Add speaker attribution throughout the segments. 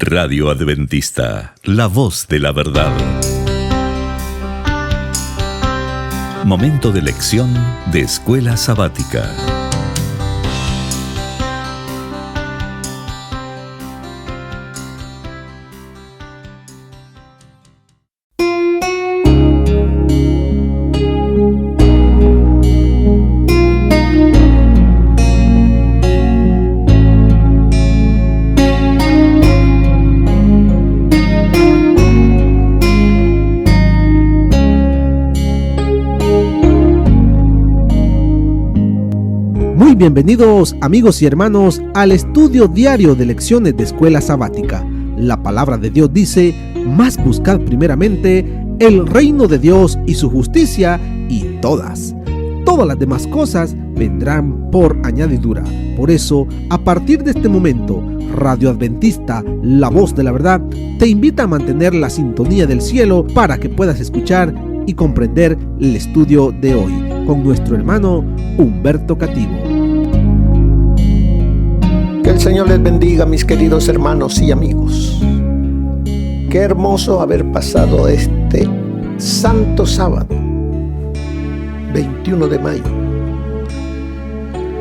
Speaker 1: Radio Adventista, la voz de la verdad. Momento de lección de Escuela Sabática.
Speaker 2: Bienvenidos amigos y hermanos al estudio diario de lecciones de Escuela Sabática. La palabra de Dios dice: mas buscad primeramente el reino de Dios y su justicia, y todas las demás cosas vendrán por añadidura. Por eso, a partir de este momento, Radio Adventista, la voz de la verdad, te invita a mantener la sintonía del cielo para que puedas escuchar y comprender el estudio de hoy con nuestro hermano Humberto Cativo.
Speaker 3: Que el Señor les bendiga, mis queridos hermanos y amigos. Qué hermoso haber pasado este santo sábado, 21 de mayo,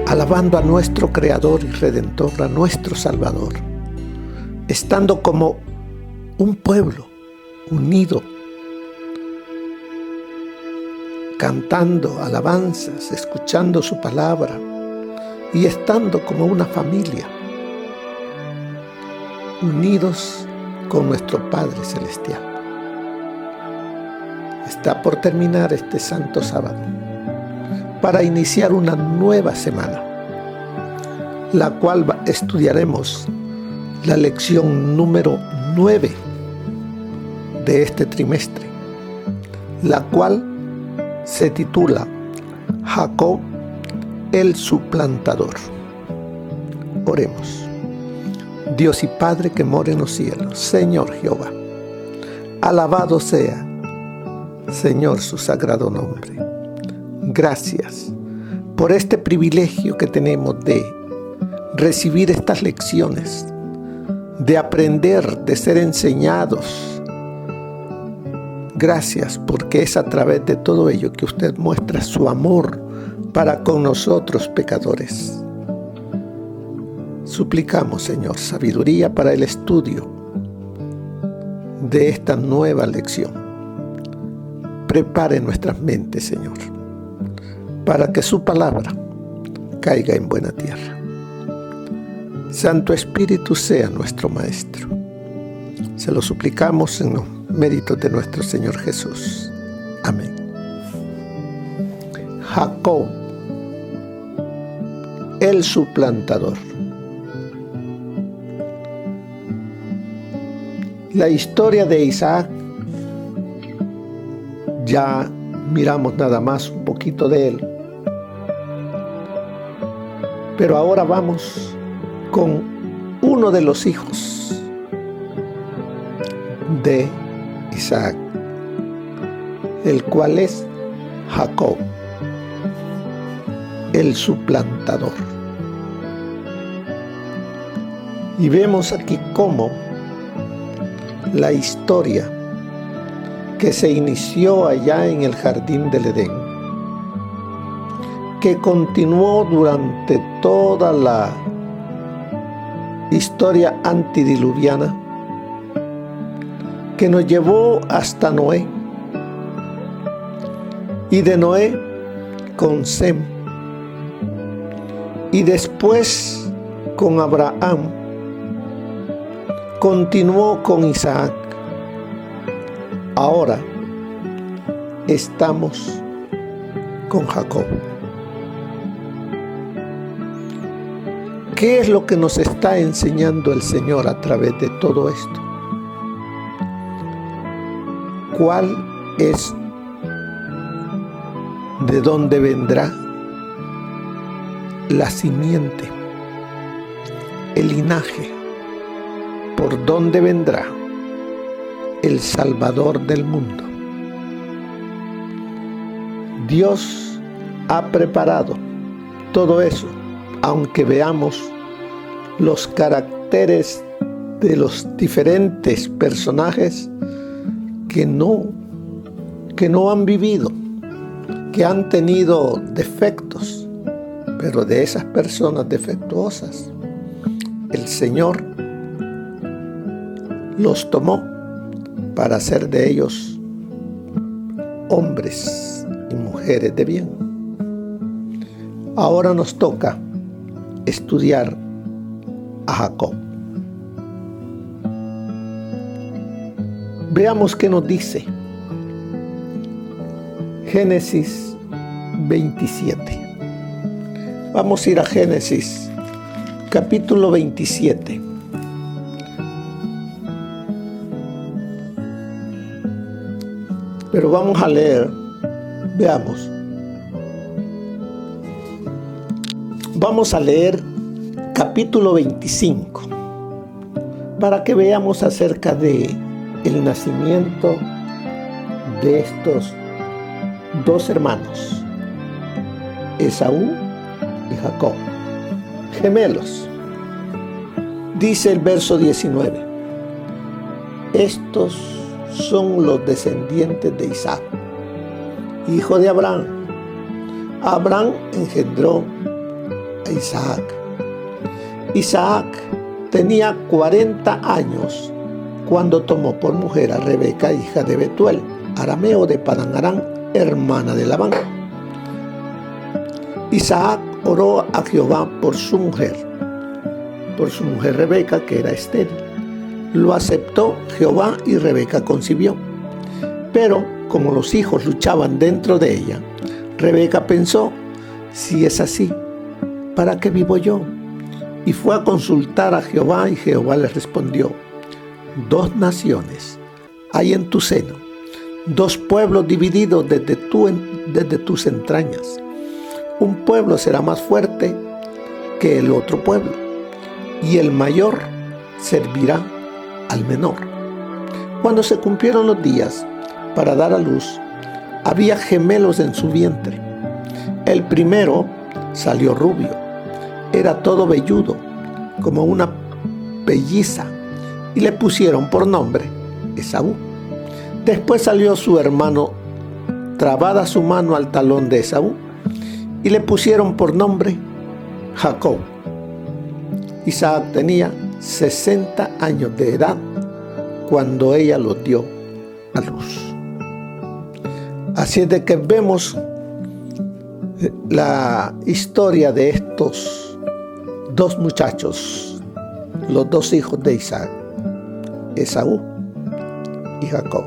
Speaker 3: alabando a nuestro Creador y Redentor, a nuestro Salvador, estando como un pueblo unido, cantando alabanzas, escuchando su palabra y estando como una familia, unidos con nuestro Padre Celestial. Está por terminar este santo sábado para iniciar una nueva semana, la cual estudiaremos la lección número 9 de este trimestre, la cual se titula Jacob el suplantador. Oremos. Dios y Padre que mora en los cielos, Señor Jehová, alabado sea, Señor, su sagrado nombre. Gracias por este privilegio que tenemos de recibir estas lecciones, de aprender, de ser enseñados. Gracias porque es a través de todo ello que usted muestra su amor para con nosotros pecadores. Suplicamos, Señor, sabiduría para el estudio de esta nueva lección. Prepare nuestras mentes, Señor, para que su palabra caiga en buena tierra. Santo Espíritu sea nuestro Maestro. Se lo suplicamos en los méritos de nuestro Señor Jesús. Amén. Jacob, el suplantador. La historia de Isaac, ya miramos nada más un poquito de él, pero ahora vamos con uno de los hijos de Isaac, el cual es Jacob, el suplantador. Y vemos aquí cómo la historia que se inició allá en el jardín del Edén, que continuó durante toda la historia antidiluviana, que nos llevó hasta Noé, y de Noé con Sem, y después con Abraham, continuó con Isaac. Ahora estamos con Jacob. ¿Qué es lo que nos está enseñando el Señor a través de todo esto? ¿Cuál es, de dónde vendrá la simiente, el linaje? ¿Por dónde vendrá el Salvador del mundo? Dios ha preparado todo eso, aunque veamos los caracteres de los diferentes personajes que no han vivido, que han tenido defectos, pero de esas personas defectuosas, el Señor los tomó para hacer de ellos hombres y mujeres de bien. Ahora nos toca estudiar a Jacob. Veamos qué nos dice Génesis 27. Vamos a ir a Génesis capítulo 27. Pero vamos a leer, veamos. Vamos a leer capítulo 25 para que veamos acerca de el nacimiento de estos dos hermanos, Esaú y Jacob, gemelos. Dice el verso 19: estos son los descendientes de Isaac, hijo de Abraham. Abraham engendró a Isaac. Isaac tenía 40 años cuando tomó por mujer a Rebeca, hija de Betuel, arameo de Padán Aram, hermana de Labán. Isaac oró a Jehová por su mujer Rebeca, que era estéril. Lo aceptó Jehová y Rebeca concibió. Pero como los hijos luchaban dentro de ella, Rebeca pensó: si es así, ¿para qué vivo yo? Y fue a consultar a Jehová, y Jehová le respondió: dos naciones hay en tu seno, dos pueblos divididos desde tus entrañas. Un pueblo será más fuerte que el otro pueblo, y el mayor servirá al menor. Cuando se cumplieron los días para dar a luz, había gemelos en su vientre. El primero salió rubio, era todo velludo, como una pelliza, y le pusieron por nombre Esaú. Después salió su hermano, trabada su mano al talón de Esaú, y le pusieron por nombre Jacob. Isaac tenía 60 años de edad cuando ella lo dio a luz. Así es de que vemos la historia de estos dos muchachos, los dos hijos de Isaac, Esaú y Jacob.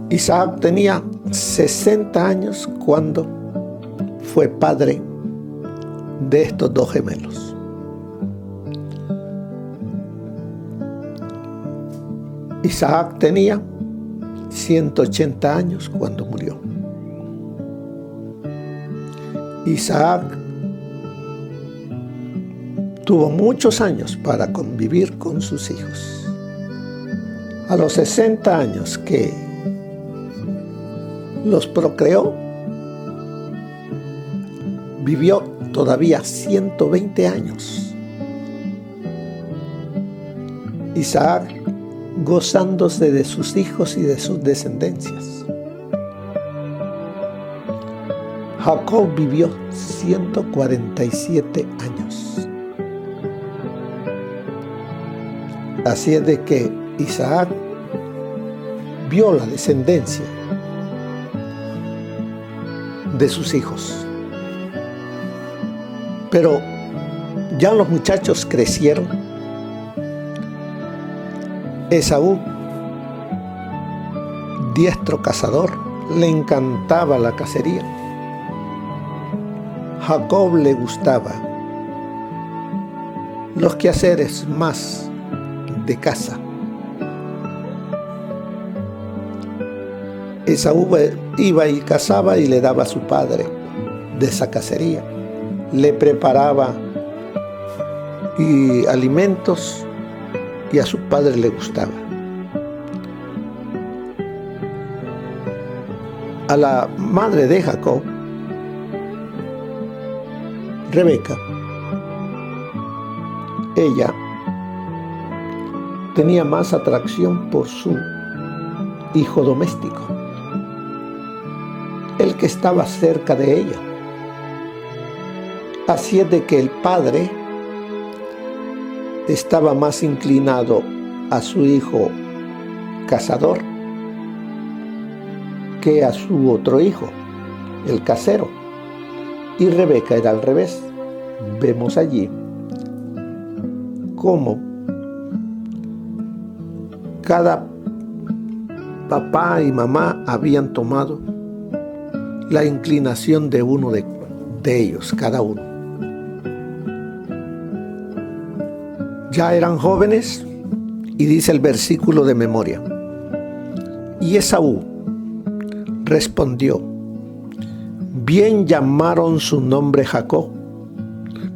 Speaker 3: Isaac tenía 60 años cuando fue padre de estos dos gemelos. Isaac tenía 180 años cuando murió. Isaac tuvo muchos años para convivir con sus hijos. A los 60 años que los procreó, vivió todavía 120 años. Isaac gozándose de sus hijos y de sus descendencias. Jacob vivió 147 años. Así es de que Isaac vio la descendencia de sus hijos. Pero ya los muchachos crecieron. Esaú, diestro cazador, le encantaba la cacería. Jacob le gustaba los quehaceres más de caza. Esaú iba y cazaba y le daba a su padre de esa cacería. Le preparaba alimentos y a su padre le gustaba. A la madre de Jacob, Rebeca, ella tenía más atracción por su hijo doméstico, el que estaba cerca de ella. Así es de que el padre estaba más inclinado a su hijo cazador que a su otro hijo, el casero. Y Rebeca era al revés. Vemos allí cómo cada papá y mamá habían tomado la inclinación de uno de ellos, cada uno. Ya eran jóvenes, y dice el versículo de memoria: y Esaú respondió: bien llamaron su nombre Jacob,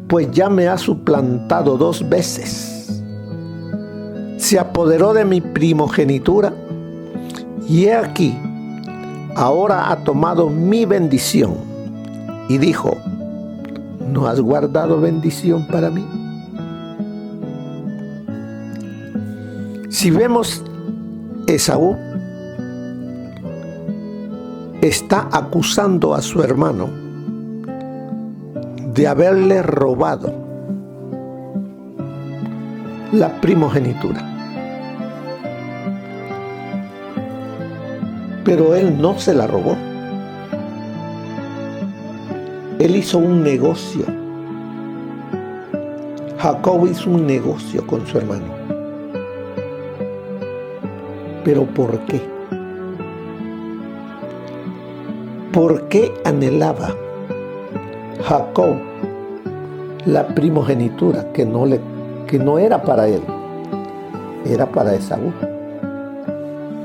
Speaker 3: pues ya me ha suplantado 2 veces. Se apoderó de mi primogenitura, y he aquí, ahora ha tomado mi bendición. Y dijo: ¿no has guardado bendición para mí? Si vemos, Esaú está acusando a su hermano de haberle robado la primogenitura. Pero él no se la robó. Él hizo un negocio. Jacob hizo un negocio con su hermano. ¿Pero por qué? ¿Por qué anhelaba Jacob la primogenitura que no era para él, era para Esaú?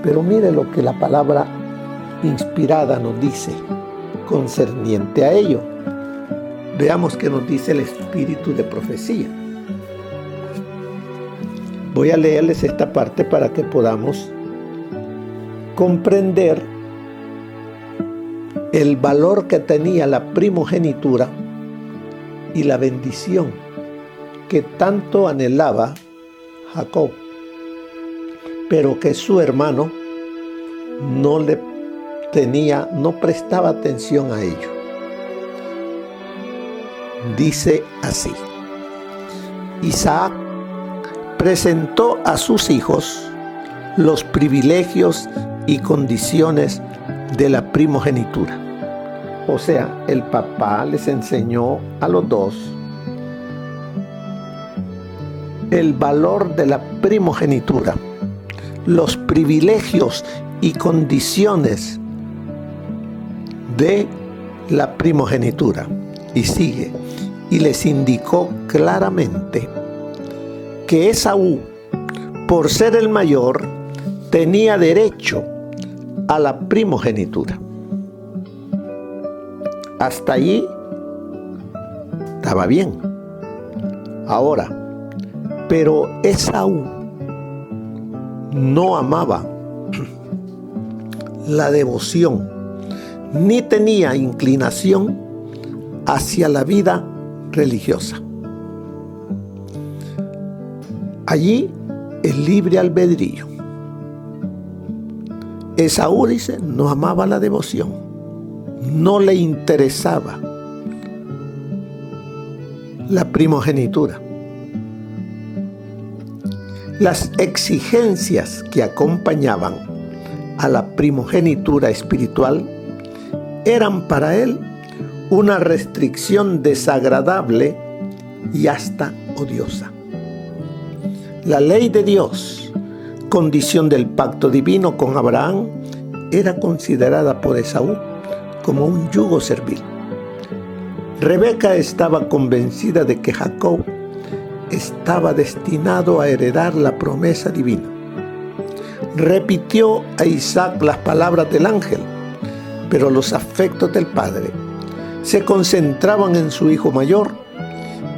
Speaker 3: Pero mire lo que la palabra inspirada nos dice concerniente a ello. Veamos qué nos dice el espíritu de profecía. Voy a leerles esta parte para que podamos comprender el valor que tenía la primogenitura y la bendición que tanto anhelaba Jacob, pero que su hermano no prestaba atención a ello. Dice así: Isaac presentó a sus hijos los privilegios y condiciones de la primogenitura. O sea, el papá les enseñó a los dos el valor de la primogenitura, los privilegios y condiciones de la primogenitura. Y sigue, y les indicó claramente que Esaú, por ser el mayor, tenía derecho a la primogenitura. Hasta allí estaba bien. Ahora, pero Esaú no amaba la devoción, ni tenía inclinación hacia la vida religiosa. Allí el libre albedrío. Esaú, dice, no amaba la devoción, no le interesaba la primogenitura. Las exigencias que acompañaban a la primogenitura espiritual eran para él una restricción desagradable y hasta odiosa. La ley de Dios, condición del pacto divino con Abraham, era considerada por Esaú como un yugo servil. Rebeca estaba convencida de que Jacob estaba destinado a heredar la promesa divina. Repitió a Isaac las palabras del ángel, pero los afectos del padre se concentraban en su hijo mayor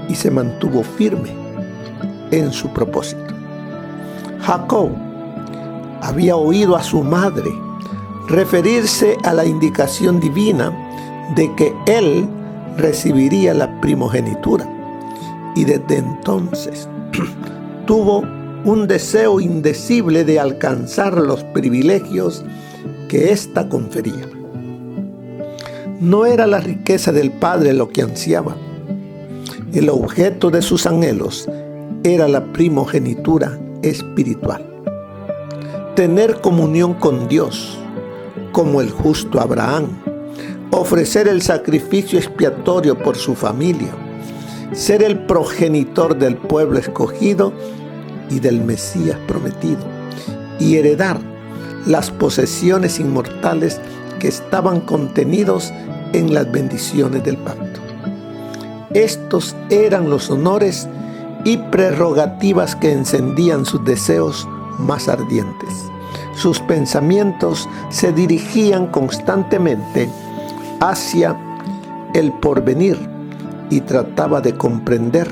Speaker 3: y se mantuvo firme en su propósito. Jacob había oído a su madre referirse a la indicación divina de que él recibiría la primogenitura y desde entonces tuvo un deseo indecible de alcanzar los privilegios que ésta confería. No era la riqueza del Padre lo que ansiaba. El objeto de sus anhelos era la primogenitura espiritual. Tener comunión con Dios, como el justo Abraham, ofrecer el sacrificio expiatorio por su familia, ser el progenitor del pueblo escogido y del Mesías prometido, y heredar las posesiones inmortales que estaban contenidos en las bendiciones del pacto. Estos eran los honores y prerrogativas que encendían sus deseos más ardientes. Sus pensamientos se dirigían constantemente hacia el porvenir y trataba de comprender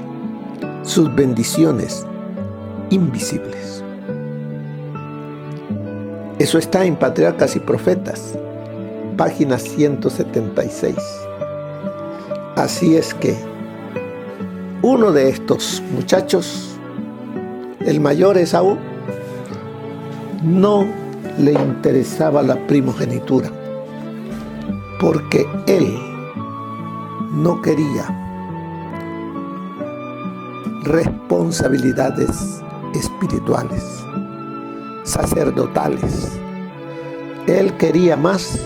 Speaker 3: sus bendiciones invisibles. Eso está en Patriarcas y Profetas, página 176. Así es que uno de estos muchachos, el mayor Esaú, no le interesaba la primogenitura, porque él no quería responsabilidades espirituales, sacerdotales. Él quería más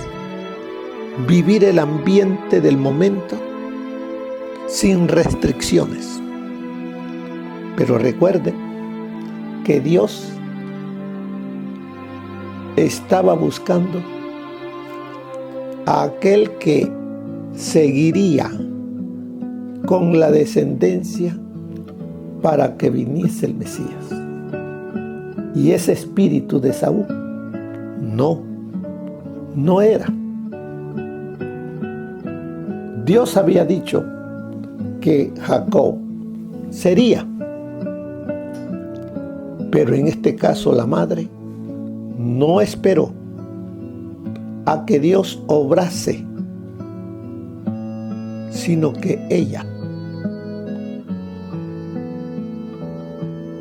Speaker 3: vivir el ambiente del momento sin restricciones. Pero recuerde que Dios estaba buscando a aquel que seguiría con la descendencia para que viniese el Mesías. Y ese espíritu de Saúl no era. Dios había dicho que Jacob sería, pero en este caso la madre no esperó a que Dios obrase, sino que ella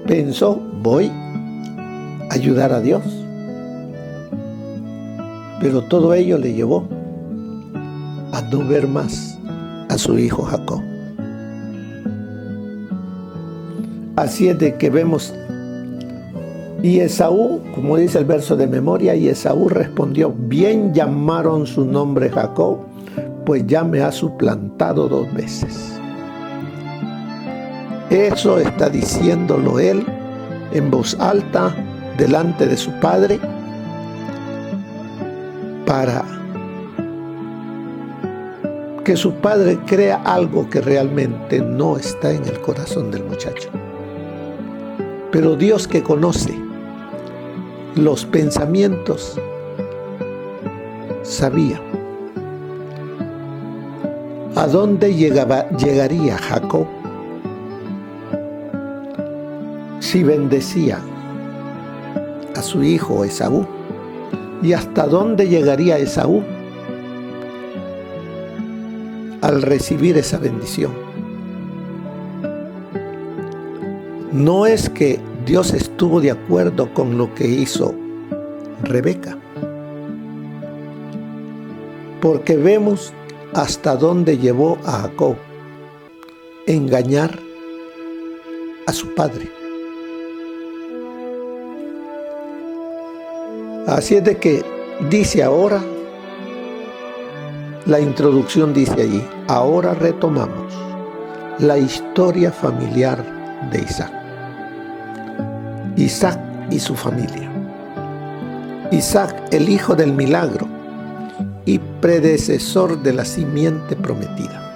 Speaker 3: pensó: voy a ayudar a Dios. Pero todo ello le llevó a no ver más a su hijo Jacob. Así es de que vemos, y Esaú, como dice el verso de memoria, y Esaú respondió: bien llamaron su nombre Jacob, pues ya me ha suplantado 2 veces. Eso está diciéndolo él en voz alta delante de su padre, para que su padre crea algo que realmente no está en el corazón del muchacho. Pero Dios, que conoce los pensamientos, sabía a dónde llegaría Jacob si bendecía a su hijo Esaú, y hasta dónde llegaría Esaú al recibir esa bendición. No es que Dios estuvo de acuerdo con lo que hizo Rebeca, porque vemos hasta dónde llevó a Jacob engañar a su padre. Así es de que dice ahora, la introducción dice allí: ahora retomamos la historia familiar de Isaac. Isaac y su familia. Isaac, el hijo del milagro y predecesor de la simiente prometida.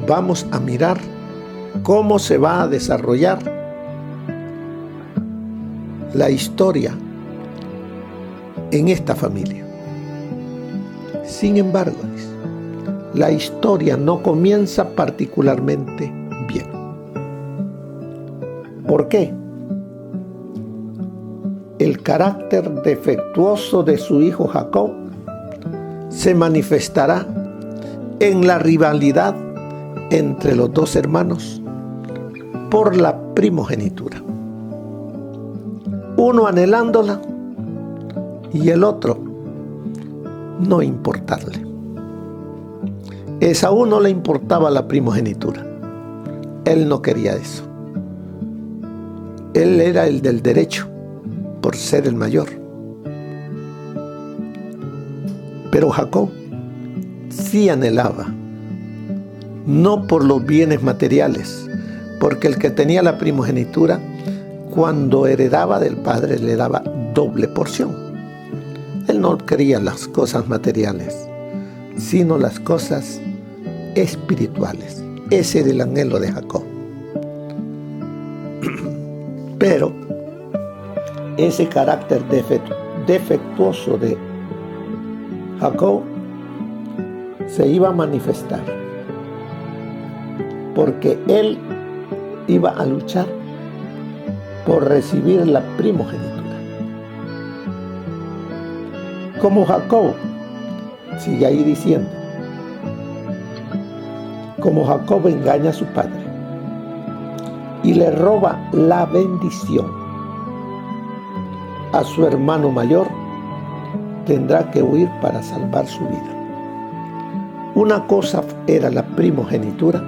Speaker 3: Vamos a mirar cómo se va a desarrollar la historia en esta familia. Sin embargo, la historia no comienza particularmente bien. ¿Por qué? El carácter defectuoso de su hijo Jacob se manifestará en la rivalidad entre los dos hermanos por la primogenitura. Uno anhelándola y el otro no importarle. Esaú no le importaba la primogenitura. Él no quería eso. Él era el del derecho por ser el mayor. Pero Jacob sí anhelaba, no por los bienes materiales, porque el que tenía la primogenitura, cuando heredaba del padre, le daba doble porción. Él no quería las cosas materiales, sino las cosas espirituales. Ese era el anhelo de Jacob. Pero ese carácter defectuoso de Jacob se iba a manifestar, porque él iba a luchar por recibir la primogenitura. Como Jacob, sigue ahí diciendo, como Jacob engaña a su padre y le roba la bendición a su hermano mayor, tendrá que huir para salvar su vida. Una cosa era la primogenitura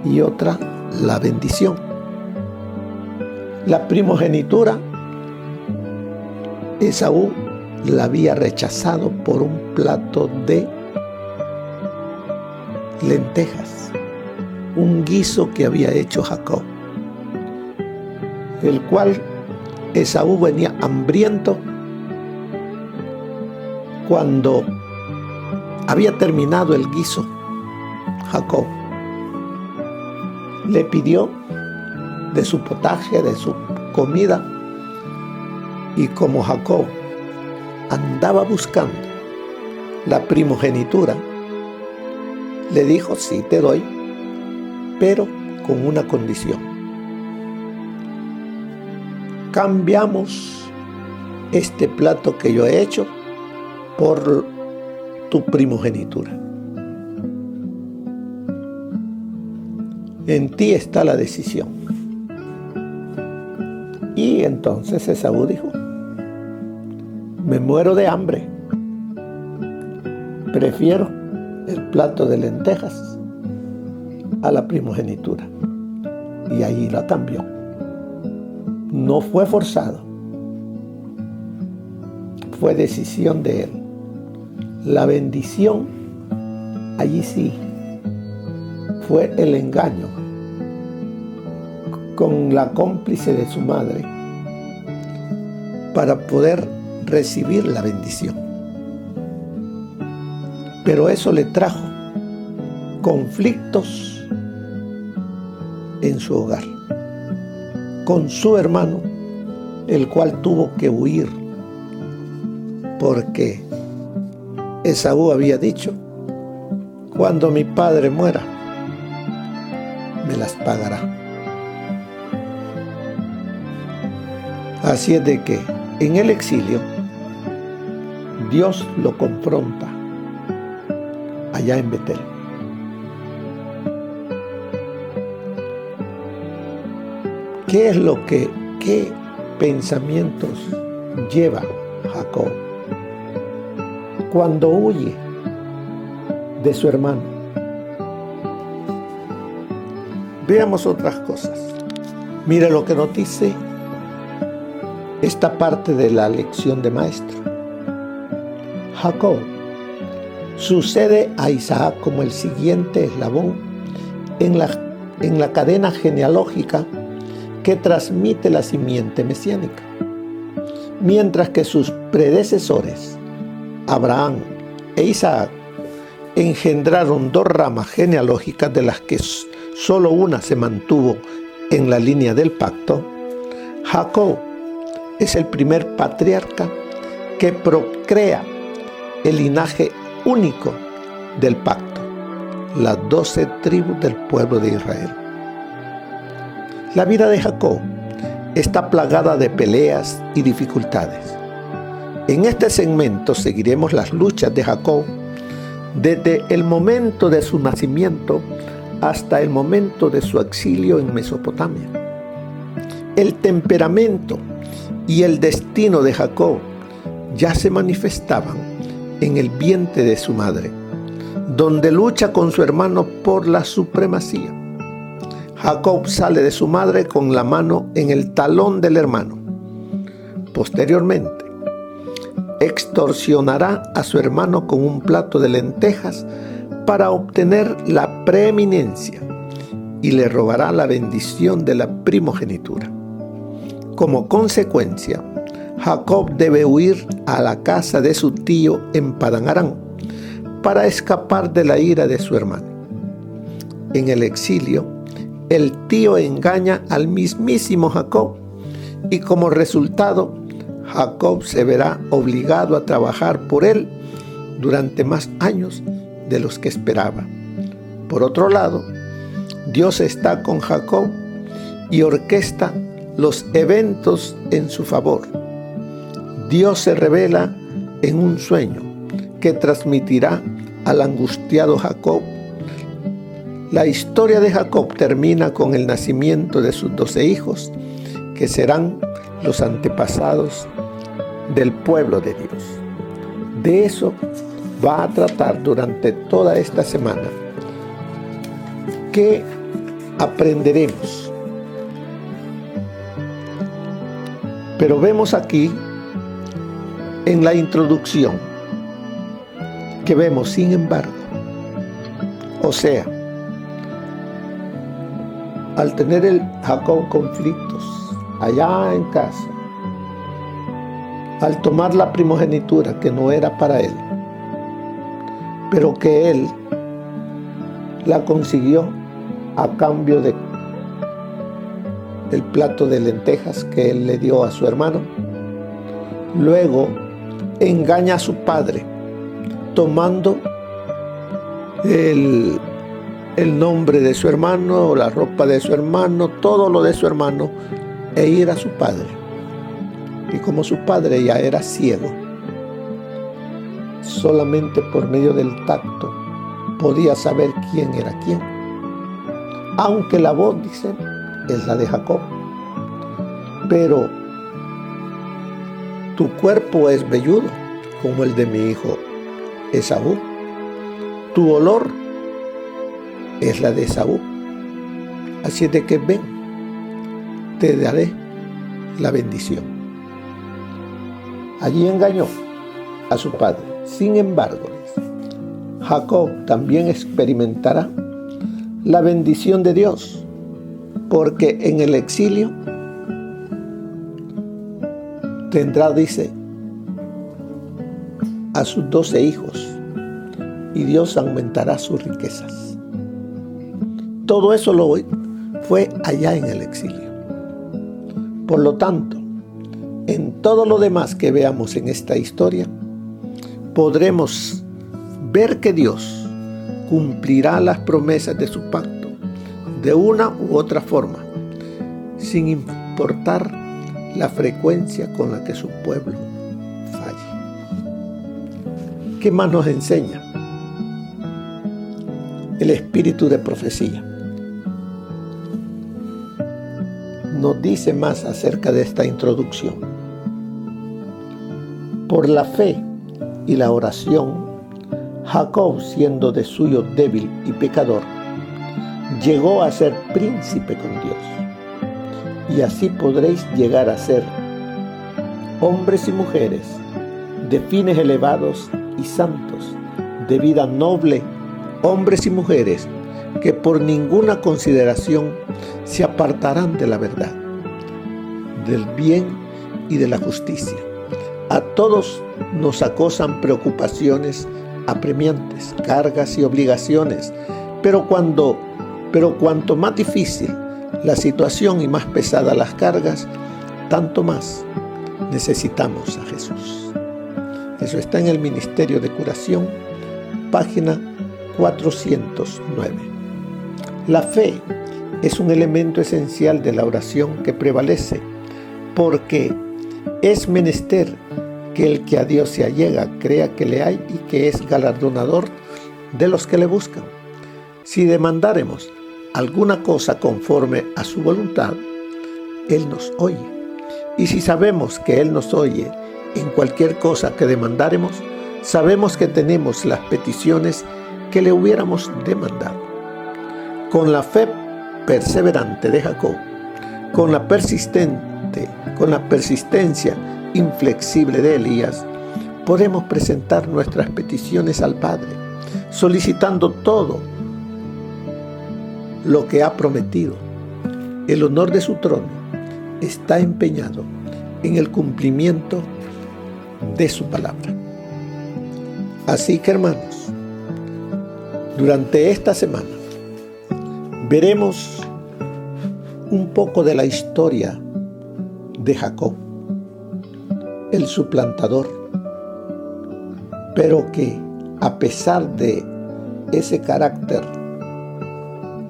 Speaker 3: y otra la bendición. La primogenitura, Esaú la había rechazado por un plato de lentejas, un guiso que había hecho Jacob, el cual Esaú venía hambriento. Cuando había terminado el guiso, Jacob le pidió de su potaje, de su comida, y como Jacob andaba buscando la primogenitura, le dijo: sí, te doy, pero con una condición. Cambiamos este plato que yo he hecho por tu primogenitura. En ti está la decisión. Y entonces Esaú dijo: me muero de hambre, prefiero el plato de lentejas a la primogenitura. Y ahí la cambió. No fue forzado, fue decisión de él. La bendición, allí sí, fue el engaño con la cómplice de su madre para poder recibir la bendición. Pero eso le trajo conflictos en su hogar con su hermano, el cual tuvo que huir porque Esaú había dicho: cuando mi padre muera, me las pagará. Así es de que en el exilio Dios lo confronta allá en Betel. ¿Qué pensamientos lleva Jacob cuando huye de su hermano? Veamos otras cosas. Mira lo que nos dice esta parte de la lección de maestro. Jacob sucede a Isaac como el siguiente eslabón en la cadena genealógica que transmite la simiente mesiánica, mientras que sus predecesores, Abraham e Isaac, engendraron dos ramas genealógicas de las que solo una se mantuvo en la línea del pacto. Jacob es el primer patriarca que procrea el linaje único del pacto, las 12 tribus del pueblo de Israel. La vida de Jacob está plagada de peleas y dificultades. En este segmento seguiremos las luchas de Jacob desde el momento de su nacimiento hasta el momento de su exilio en Mesopotamia. El temperamento y el destino de Jacob ya se manifestaban en el vientre de su madre, donde lucha con su hermano por la supremacía. Jacob sale de su madre con la mano en el talón del hermano. Posteriormente, extorsionará a su hermano con un plato de lentejas para obtener la preeminencia y le robará la bendición de la primogenitura. Como consecuencia, Jacob debe huir a la casa de su tío en Padán Aram para escapar de la ira de su hermano. En el exilio, el tío engaña al mismísimo Jacob y como resultado, Jacob se verá obligado a trabajar por él durante más años de los que esperaba. Por otro lado, Dios está con Jacob y orquesta los eventos en su favor. Dios se revela en un sueño que transmitirá al angustiado Jacob. La historia de Jacob termina con el nacimiento de sus 12 hijos, que serán los antepasados del pueblo de Dios. De eso va a tratar durante toda esta semana. ¿Qué aprenderemos? Pero vemos aquí en la introducción que vemos, sin embargo, o sea, al tener el Jacob conflictos allá en casa, al tomar la primogenitura que no era para él, pero que él la consiguió a cambio de el plato de lentejas que él le dio a su hermano. Luego engaña a su padre tomando el nombre de su hermano, la ropa de su hermano, todo lo de su hermano, e ir a su padre. Y como su padre ya era ciego, solamente por medio del tacto podía saber quién era quién. Aunque la voz, dice, es la de Jacob. Pero tu cuerpo es velludo, como el de mi hijo Esaú. Tu olor es la de Esaú. Así de que ven, te daré la bendición. Allí engañó a su padre. Sin embargo, Jacob también experimentará la bendición de Dios, porque en el exilio tendrá, dice, a sus 12 hijos, y Dios aumentará sus riquezas. Todo eso fue allá en el exilio. Por lo tanto, en todo lo demás que veamos en esta historia, podremos ver que Dios cumplirá las promesas de su pacto de una u otra forma, sin importar la frecuencia con la que su pueblo falle. ¿Qué más nos enseña el espíritu de profecía? Nos dice más acerca de esta introducción. Por la fe y la oración, Jacob, siendo de suyo débil y pecador, llegó a ser príncipe con Dios. Y así podréis llegar a ser hombres y mujeres de fines elevados y santos, de vida noble, hombres y mujeres que por ninguna consideración se apartarán de la verdad, del bien y de la justicia. A todos nos acosan preocupaciones apremiantes, cargas y obligaciones, pero cuanto más difícil la situación y más pesadas las cargas, tanto más necesitamos a Jesús. Eso está en el Ministerio de Curación, página 409. La fe es un elemento esencial de la oración que prevalece, porque es menester que el que a Dios se allega crea que le hay y que es galardonador de los que le buscan. Si demandáremos alguna cosa conforme a su voluntad, Él nos oye. Y si sabemos que Él nos oye en cualquier cosa que demandáremos, sabemos que tenemos las peticiones que le hubiéramos demandado. Con la fe perseverante de Jacob, con la persistencia inflexible de Elías, podemos presentar nuestras peticiones al Padre, solicitando todo lo que ha prometido. El honor de su trono está empeñado en el cumplimiento de su palabra. Así que, hermanos, durante esta semana veremos un poco de la historia de Jacob, el suplantador, pero que a pesar de ese carácter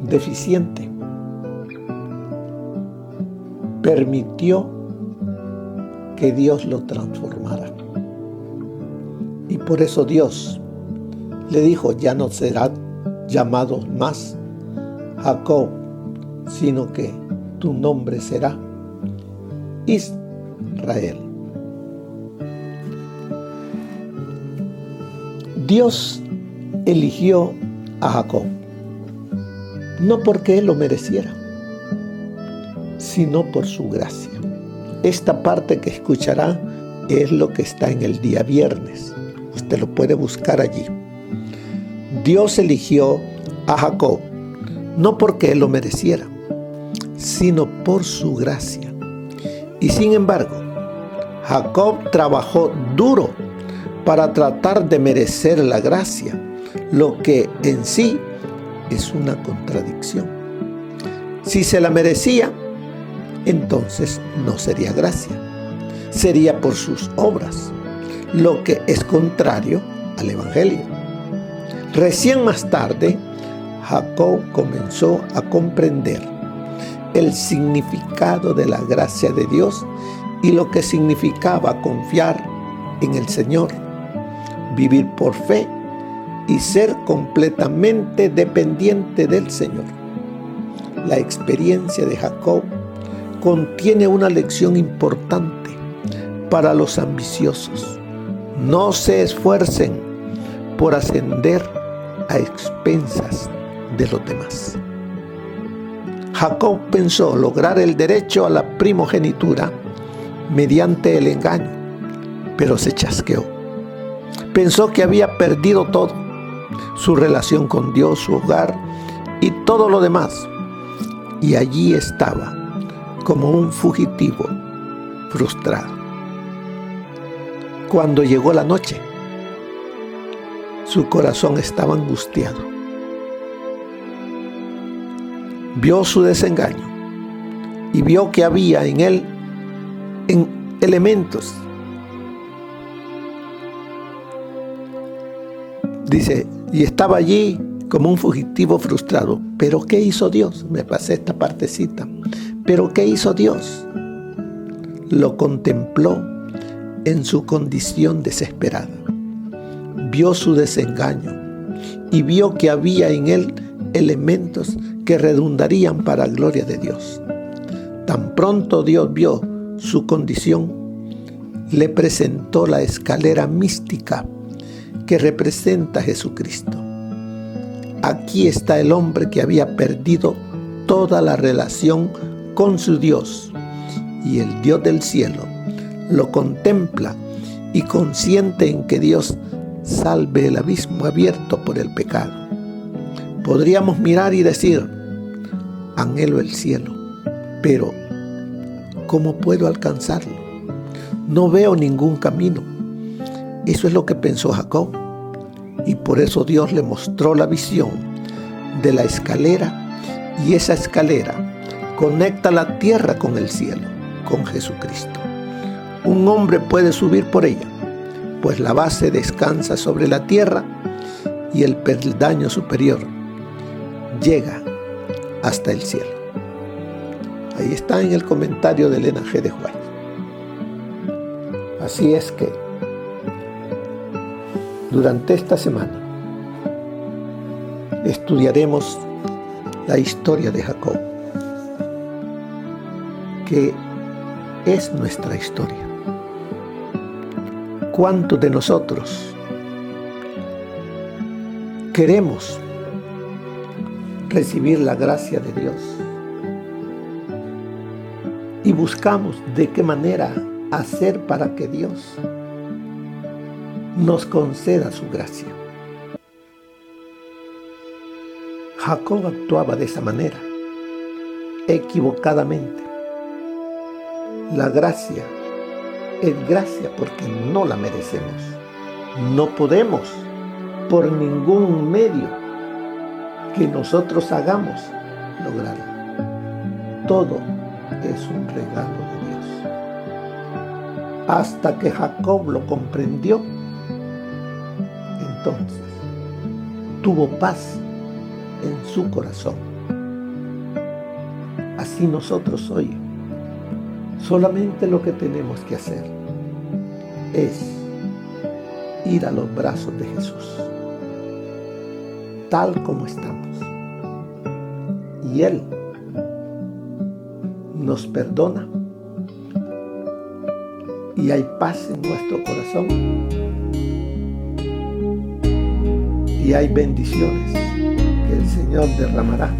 Speaker 3: deficiente, permitió que Dios lo transformara. Y por eso Dios le dijo: ya no será llamado más Jacob, sino que tu nombre será Israel. Dios eligió a Jacob, no porque él lo mereciera, sino por su gracia. Esta parte que escuchará es lo que está en el día viernes. Usted lo puede buscar allí. Dios eligió a Jacob, no porque él lo mereciera, sino por su gracia. Y sin embargo, Jacob trabajó duro para tratar de merecer la gracia, lo que en sí es una contradicción. Si se la merecía, entonces no sería gracia, sería por sus obras, lo que es contrario al Evangelio. Recién más tarde, Jacob comenzó a comprender el significado de la gracia de Dios y lo que significaba confiar en el Señor, vivir por fe y ser completamente dependiente del Señor. La experiencia de Jacob contiene una lección importante para los ambiciosos. No se esfuercen por ascender a expensas de los demás. Jacob pensó lograr el derecho a la primogenitura mediante el engaño, pero se chasqueó. Pensó que había perdido todo: su relación con Dios, su hogar y todo lo demás. Y allí estaba, como un fugitivo frustrado. Cuando llegó la noche, su corazón estaba angustiado. Vio su desengaño y vio que había en él elementos. Dice, y estaba allí como un fugitivo frustrado. ¿Pero qué hizo Dios? Me pasé esta partecita. ¿Pero qué hizo Dios? Lo contempló en su condición desesperada. Vio su desengaño y vio que había en él elementos que redundarían para la gloria de Dios. Tan pronto Dios vio su condición, le presentó la escalera mística que representa a Jesucristo. Aquí está el hombre que había perdido toda la relación con su Dios, y el Dios del cielo lo contempla y consiente en que Dios salve el abismo abierto por el pecado. Podríamos mirar y decir: anhelo el cielo, pero ¿cómo puedo alcanzarlo? No veo ningún camino. Eso es lo que pensó Jacob, y por eso Dios le mostró la visión de la escalera, y esa escalera conecta la tierra con el cielo, con Jesucristo. Un hombre puede subir por ella, pues la base descansa sobre la tierra y el peldaño superior llega hasta el cielo. Ahí está en el comentario de Elena G. de White. Así es que durante esta semana estudiaremos la historia de Jacob, que es nuestra historia. ¿Cuántos de nosotros queremos recibir la gracia de Dios y buscamos de qué manera hacer para que Dios nos conceda su gracia? Jacob actuaba de esa manera, equivocadamente. La gracia es gracia porque no la merecemos. No podemos, por ningún medio que nosotros hagamos, lograrla. Todo es un regalo de Dios. Hasta que Jacob lo comprendió, entonces tuvo paz en su corazón. Así nosotros hoy, solamente lo que tenemos que hacer es ir a los brazos de Jesús, tal como estamos. Y Él nos perdona y hay paz en nuestro corazón y hay bendiciones que el Señor derramará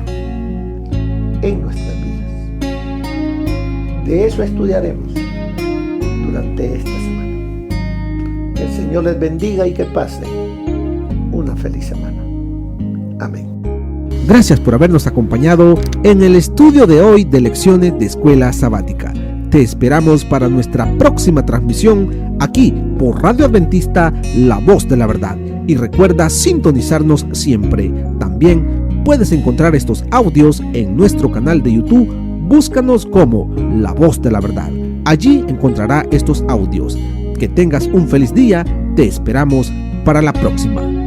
Speaker 3: en nuestras vidas. De eso estudiaremos durante esta semana. Que el Señor les bendiga y que pasen una feliz semana. Amén.
Speaker 2: Gracias por habernos acompañado en el estudio de hoy de Lecciones de Escuela Sabática. Te esperamos para nuestra próxima transmisión aquí por Radio Adventista, La Voz de la Verdad. Y recuerda sintonizarnos siempre. También puedes encontrar estos audios en nuestro canal de YouTube. Búscanos como La Voz de la Verdad. Allí encontrará estos audios. Que tengas un feliz día. Te esperamos para la próxima.